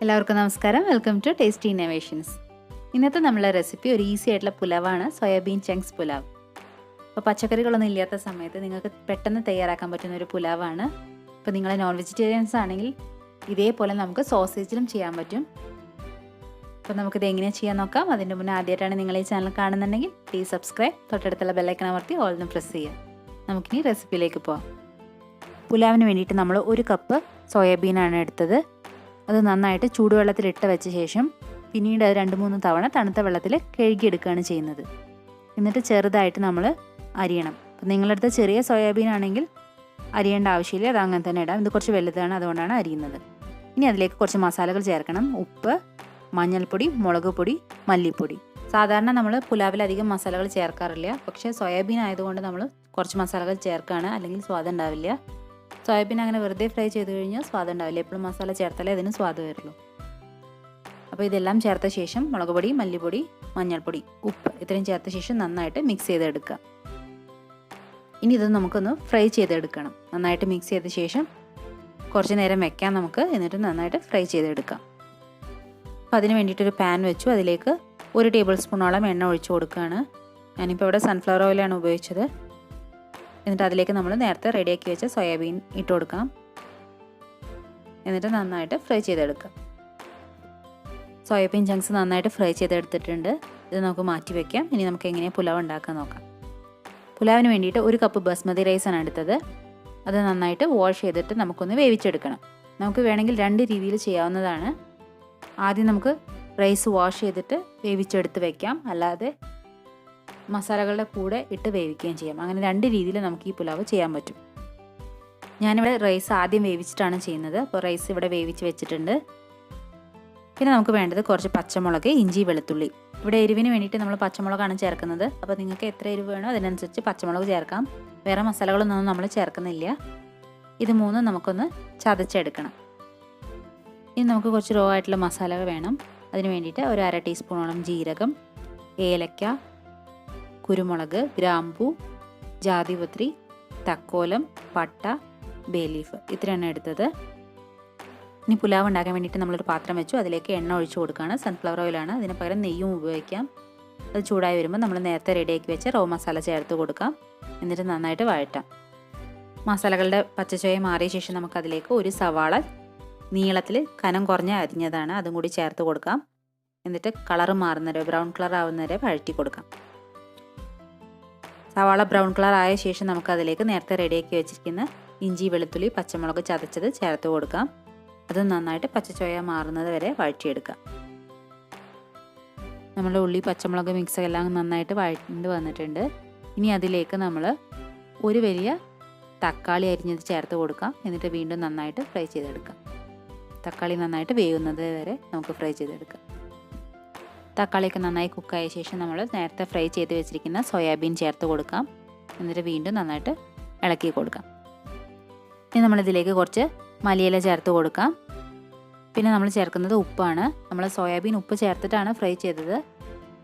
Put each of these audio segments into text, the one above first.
എല്ലാവർക്കും നമസ്കാരം. Welcome to tasty innovations. ഇന്നത്തെ നമ്മളെ റെസിപ്പി ഒരു ഈസി ആയിട്ടുള്ള പുലാവാണ്, സോയാബീൻ ചങ്ക്സ് പുലാവ്. അപ്പോൾ പച്ചക്കറികളൊന്നും ഇല്ലാത്ത സമയത്ത് നിങ്ങൾക്ക് പെട്ടെന്ന് തയ്യാറാക്കാൻ പറ്റുന്ന ഒരു പുലാവാണ്. ഇപ്പോൾ നിങ്ങൾ നോൺ വെജിറ്റേറിയൻസ് ആണെങ്കിൽ ഇതേപോലെ നമുക്ക് സോസേജിലും ചെയ്യാൻ പറ്റും. അപ്പോൾ നമുക്കിത് എങ്ങനെയാണ് ചെയ്യാൻ നോക്കാം. അതിൻ്റെ മുന്നേ ആദ്യമായിട്ടാണ് നിങ്ങൾ ഈ ചാനൽ കാണുന്നുണ്ടെങ്കിൽ പ്ലീസ് സബ്സ്ക്രൈബ്, തൊട്ടടുത്തുള്ള ബെല്ലൈക്കൺ അമർത്തി ഓൾ എന്ന് പ്രസ് ചെയ്യുക. നമുക്കിനി റെസിപ്പിയിലേക്ക് പോകാം. പുലാവിന് വേണ്ടിയിട്ട് നമ്മൾ 1 കപ്പ് സോയാബീനാണ് എടുത്തത്. അത് നന്നായിട്ട് ചൂടുവെള്ളത്തിലിട്ട് വെച്ച ശേഷം പിന്നീട് അത് 2-3 തവണ തണുത്ത വെള്ളത്തിൽ കഴുകിയെടുക്കുകയാണ് ചെയ്യുന്നത്. എന്നിട്ട് ചെറുതായിട്ട് നമ്മൾ അരിയണം. അപ്പം നിങ്ങളടുത്ത് ചെറിയ സോയാബീൻ ആണെങ്കിൽ അരിയേണ്ട ആവശ്യമില്ല, അത് അങ്ങനെ തന്നെ ഇടാം. ഇത് കുറച്ച് വലുതാണ്, അതുകൊണ്ടാണ് അരിയുന്നത്. ഇനി അതിലേക്ക് കുറച്ച് മസാലകൾ ചേർക്കണം. ഉപ്പ്, മഞ്ഞൾപ്പൊടി, മുളക് പൊടി, മല്ലിപ്പൊടി. സാധാരണ നമ്മൾ പുലാവിൽ അധികം മസാലകൾ ചേർക്കാറില്ല, പക്ഷേ സോയാബീൻ ആയതുകൊണ്ട് നമ്മൾ കുറച്ച് മസാലകൾ ചേർക്കുകയാണ്, അല്ലെങ്കിൽ സ്വാദം ഉണ്ടാവില്ല. സോയാബീൻ അങ്ങനെ വെറുതെ ഫ്രൈ ചെയ്ത് കഴിഞ്ഞാൽ സ്വാദം ഉണ്ടാവില്ല. എപ്പോഴും മസാല ചേർത്താലേ അതിന് സ്വാദ് വരുള്ളൂ. അപ്പോൾ ഇതെല്ലാം ചേർത്ത ശേഷം മുളക് പൊടി, മല്ലിപ്പൊടി, മഞ്ഞൾപ്പൊടി, ഉപ്പ് ഇത്രയും ചേർത്ത ശേഷം നന്നായിട്ട് മിക്സ് ചെയ്തെടുക്കുക. ഇനി ഇത് നമുക്കൊന്ന് ഫ്രൈ ചെയ്തെടുക്കണം. നന്നായിട്ട് മിക്സ് ചെയ്ത ശേഷം കുറച്ച് നേരം വെക്കാം നമുക്ക്, എന്നിട്ട് നന്നായിട്ട് ഫ്രൈ ചെയ്തെടുക്കാം. അപ്പോൾ അതിന് വേണ്ടിയിട്ടൊരു പാൻ വെച്ചു. അതിലേക്ക് 1 ടേബിൾ സ്പൂണോളം എണ്ണ ഒഴിച്ചു കൊടുക്കുകയാണ്. ഞാനിപ്പോൾ ഇവിടെ സൺഫ്ലവർ ഓയിലാണ് ഉപയോഗിച്ചത്. എന്നിട്ട് അതിലേക്ക് നമ്മൾ നേരത്തെ റെഡിയാക്കി വെച്ച സോയാബീൻ ഇട്ട് കൊടുക്കാം. എന്നിട്ട് നന്നായിട്ട് ഫ്രൈ ചെയ്തെടുക്കാം. സോയാബീൻ ചങ്ക്സ് നന്നായിട്ട് ഫ്രൈ ചെയ്തെടുത്തിട്ടുണ്ട്. ഇത് നമുക്ക് മാറ്റി വയ്ക്കാം. ഇനി നമുക്ക് എങ്ങനെയാണ് പുലാവ് ഉണ്ടാക്കാൻ നോക്കാം. പുലാവിന് വേണ്ടിയിട്ട് 1 കപ്പ് ബസ്മതി റൈസാണ് എടുത്തത്. അത് നന്നായിട്ട് വാഷ് ചെയ്തിട്ട് നമുക്കൊന്ന് വേവിച്ചെടുക്കണം. നമുക്ക് വേണമെങ്കിൽ 2 രീതിയിൽ ചെയ്യാവുന്നതാണ്. ആദ്യം നമുക്ക് റൈസ് വാഷ് ചെയ്തിട്ട് വേവിച്ചെടുത്ത് വയ്ക്കാം, അല്ലാതെ മസാലകളുടെ കൂടെ ഇട്ട് വേവിക്കുകയും ചെയ്യാം. അങ്ങനെ 2 രീതിയിൽ നമുക്ക് ഈ പുലാവ് ചെയ്യാൻ പറ്റും. ഞാനിവിടെ റൈസ് ആദ്യം വേവിച്ചിട്ടാണ് ചെയ്യുന്നത്. അപ്പോൾ റൈസ് ഇവിടെ വേവിച്ച് വെച്ചിട്ടുണ്ട്. പിന്നെ നമുക്ക് വേണ്ടത് കുറച്ച് പച്ചമുളക്, ഇഞ്ചി, വെളുത്തുള്ളി. ഇവിടെ എരിവിന് വേണ്ടിയിട്ട് നമ്മൾ പച്ചമുളകാണ് ചേർക്കുന്നത്. അപ്പോൾ നിങ്ങൾക്ക് എത്ര എരിവ് വേണോ അതിനനുസരിച്ച് പച്ചമുളക് ചേർക്കാം. വേറെ മസാലകളൊന്നും നമ്മൾ ചേർക്കുന്നില്ല. ഇത് 3 നമുക്കൊന്ന് ചതച്ചെടുക്കണം. ഇനി നമുക്ക് കുറച്ച് റോ ആയിട്ടുള്ള മസാലകൾ വേണം. അതിന് വേണ്ടിയിട്ട് ഒരു 1/2 ടീസ്പൂണോളം ജീരകം, ഏലക്ക, കുരുമുളക്, ഗ്രാമ്പൂ, ജാതിപത്രി, തക്കോലം, പട്ട, ബേ ലീഫ് ഇത്രയാണ് എടുത്തത്. ഇനി പുലാവ് ഉണ്ടാക്കാൻ വേണ്ടിയിട്ട് നമ്മളൊരു പാത്രം വെച്ചു. അതിലേക്ക് എണ്ണ ഒഴിച്ചു കൊടുക്കുകയാണ്. സൺഫ്ലവർ ഓയിലാണ്, അതിന് പകരം നെയ്യും ഉപയോഗിക്കാം. അത് ചൂടായി വരുമ്പോൾ നമ്മൾ നേരത്തെ റെഡിയാക്കി വെച്ച റോ മസാല ചേർത്ത് കൊടുക്കാം. എന്നിട്ട് നന്നായിട്ട് വഴറ്റാം. മസാലകളുടെ പച്ചച്ചോയ മാറിയ ശേഷം നമുക്കതിലേക്ക് 1 സവാള നീളത്തിൽ കനം കുറഞ്ഞ അരിഞ്ഞതാണ്, അതും കൂടി ചേർത്ത് കൊടുക്കാം. എന്നിട്ട് കളർ മാറുന്നവരെ, ബ്രൗൺ കളർ ആവുന്നവരെ വഴറ്റി കൊടുക്കാം. സവാള ബ്രൗൺ കളർ ആയ ശേഷം നമുക്കതിലേക്ക് നേരത്തെ റെഡിയാക്കി വെച്ചിരിക്കുന്ന ഇഞ്ചി, വെളുത്തുള്ളി, പച്ചമുളക് ചതച്ചത് ചേർത്ത് കൊടുക്കാം. അത് നന്നായിട്ട് പച്ചച്ചോയ മാറുന്നത് വരെ വഴറ്റിയെടുക്കാം. നമ്മുടെ ഉള്ളി, പച്ചമുളക് മിക്സ് എല്ലാം നന്നായിട്ട് വഴറ്റി വന്നിട്ടുണ്ട്. ഇനി അതിലേക്ക് നമ്മൾ 1 വലിയ തക്കാളി അരിഞ്ഞത് ചേർത്ത് കൊടുക്കാം. എന്നിട്ട് വീണ്ടും നന്നായിട്ട് ഫ്രൈ ചെയ്തെടുക്കാം. തക്കാളി നന്നായിട്ട് വേവുന്നത് വരെ നമുക്ക് ഫ്രൈ ചെയ്തെടുക്കാം. തക്കാളിയൊക്കെ നന്നായി കുക്കായ ശേഷം നമ്മൾ നേരത്തെ ഫ്രൈ ചെയ്ത് വെച്ചിരിക്കുന്ന സോയാബീൻ ചേർത്ത് കൊടുക്കാം. എന്നിട്ട് വീണ്ടും നന്നായിട്ട് ഇളക്കി കൊടുക്കാം. ഇനി നമ്മളിതിലേക്ക് കുറച്ച് മല്ലിയില ചേർത്ത് കൊടുക്കാം. പിന്നെ നമ്മൾ ചേർക്കുന്നത് ഉപ്പാണ്. നമ്മൾ സോയാബീൻ ഉപ്പ് ചേർത്തിട്ടാണ് ഫ്രൈ ചെയ്തത്.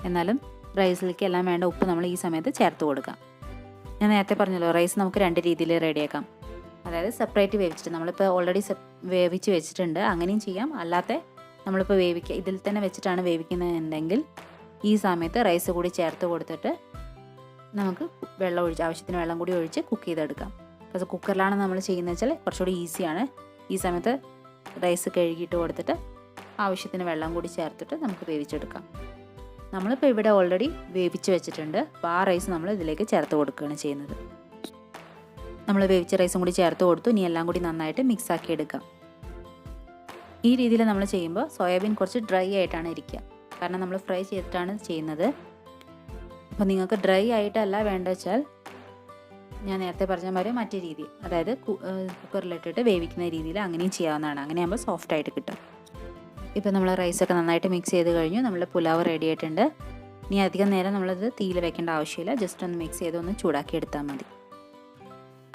എന്നാലും റൈസിലേക്ക് എല്ലാം വേണ്ട ഉപ്പ് നമ്മൾ ഈ സമയത്ത് ചേർത്ത് കൊടുക്കാം. ഞാൻ നേരത്തെ പറഞ്ഞല്ലോ, റൈസ് നമുക്ക് 2 രീതിയിൽ റെഡിയാക്കാം. അതായത് സെപ്പറേറ്റ് വേവിച്ചിട്ട്, നമ്മളിപ്പോൾ ഓൾറെഡി വേവിച്ച് വെച്ചിട്ടുണ്ട്, അങ്ങനെയും ചെയ്യാം. അല്ലാതെ നമ്മളിപ്പോൾ ഇതിൽ തന്നെ വെച്ചിട്ടാണ് വേവിക്കുന്നതെന്നുണ്ടെങ്കിൽ ഈ സമയത്ത് റൈസ് കൂടി ചേർത്ത് കൊടുത്തിട്ട് നമുക്ക് ആവശ്യത്തിന് വെള്ളം കൂടി ഒഴിച്ച് കുക്ക് ചെയ്തെടുക്കാം. പക്ഷേ കുക്കറിലാണ് നമ്മൾ ചെയ്യുന്നത് വെച്ചാൽ കുറച്ചുകൂടി ഈസിയാണ്. ഈ സമയത്ത് റൈസ് കഴുകിയിട്ട് കൊടുത്തിട്ട് ആവശ്യത്തിന് വെള്ളം കൂടി ചേർത്തിട്ട് നമുക്ക് വേവിച്ചെടുക്കാം. നമ്മളിപ്പോൾ ഇവിടെ ഓൾറെഡി വേവിച്ച് വെച്ചിട്ടുണ്ട്. അപ്പോൾ ആ റൈസ് നമ്മൾ ഇതിലേക്ക് ചേർത്ത് കൊടുക്കുകയാണ് ചെയ്യുന്നത്. നമ്മൾ വേവിച്ച റൈസും കൂടി ചേർത്ത് കൊടുത്തു. ഇനി എല്ലാം കൂടി നന്നായിട്ട് മിക്സ് ആക്കി എടുക്കാം. ഈ രീതിയിൽ നമ്മൾ ചെയ്യുമ്പോൾ സോയാബീൻ കുറച്ച് ഡ്രൈ ആയിട്ടാണ് ഇരിക്കുക, കാരണം നമ്മൾ ഫ്രൈ ചെയ്തിട്ടാണ് ചെയ്യുന്നത്. അപ്പോൾ നിങ്ങൾക്ക് ഡ്രൈ ആയിട്ടല്ല വേണ്ട വെച്ചാൽ ഞാൻ നേരത്തെ പറഞ്ഞ മാതിരി മറ്റേ രീതി, അതായത് കുക്കറിലിട്ടിട്ട് വേവിക്കുന്ന രീതിയിൽ അങ്ങനെയും ചെയ്യാവുന്നതാണ്. അങ്ങനെയാകുമ്പോൾ സോഫ്റ്റ് ആയിട്ട് കിട്ടും. ഇപ്പോൾ നമ്മൾ റൈസൊക്കെ നന്നായിട്ട് മിക്സ് ചെയ്ത് കഴിഞ്ഞു. നമ്മൾ പുലാവ് റെഡി ആയിട്ടുണ്ട്. ഇനി അധികം നേരം നമ്മളത് തീയിൽ വെക്കേണ്ട ആവശ്യമില്ല. ജസ്റ്റ് ഒന്ന് മിക്സ് ചെയ്ത് ഒന്ന് ചൂടാക്കി എടുത്താൽ മതി.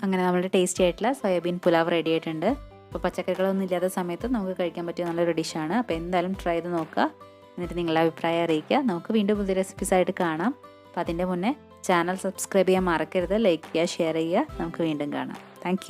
അങ്ങനെ നമ്മുടെ ടേസ്റ്റി ആയിട്ടുള്ള സോയാബീൻ പുലാവ് റെഡി ആയിട്ടുണ്ട്. അപ്പോൾ പച്ചക്കറികളൊന്നും ഇല്ലാത്ത സമയത്ത് നമുക്ക് കഴിക്കാൻ പറ്റിയ നല്ലൊരു ഡിഷാണ്. അപ്പോൾ എന്തായാലും ട്രൈ ചെയ്ത് നോക്കുക. എന്നിട്ട് നിങ്ങളുടെ അഭിപ്രായം അറിയിക്കുക. നമുക്ക് വീണ്ടും പുതിയ റെസിപ്പീസായിട്ട് കാണാം. അപ്പോൾ അതിൻ്റെ മുന്നേ ചാനൽ സബ്സ്ക്രൈബ് ചെയ്യാൻ മറക്കരുത്. ലൈക്ക് ചെയ്യുക, ഷെയർ ചെയ്യുക. നമുക്ക് വീണ്ടും കാണാം. താങ്ക്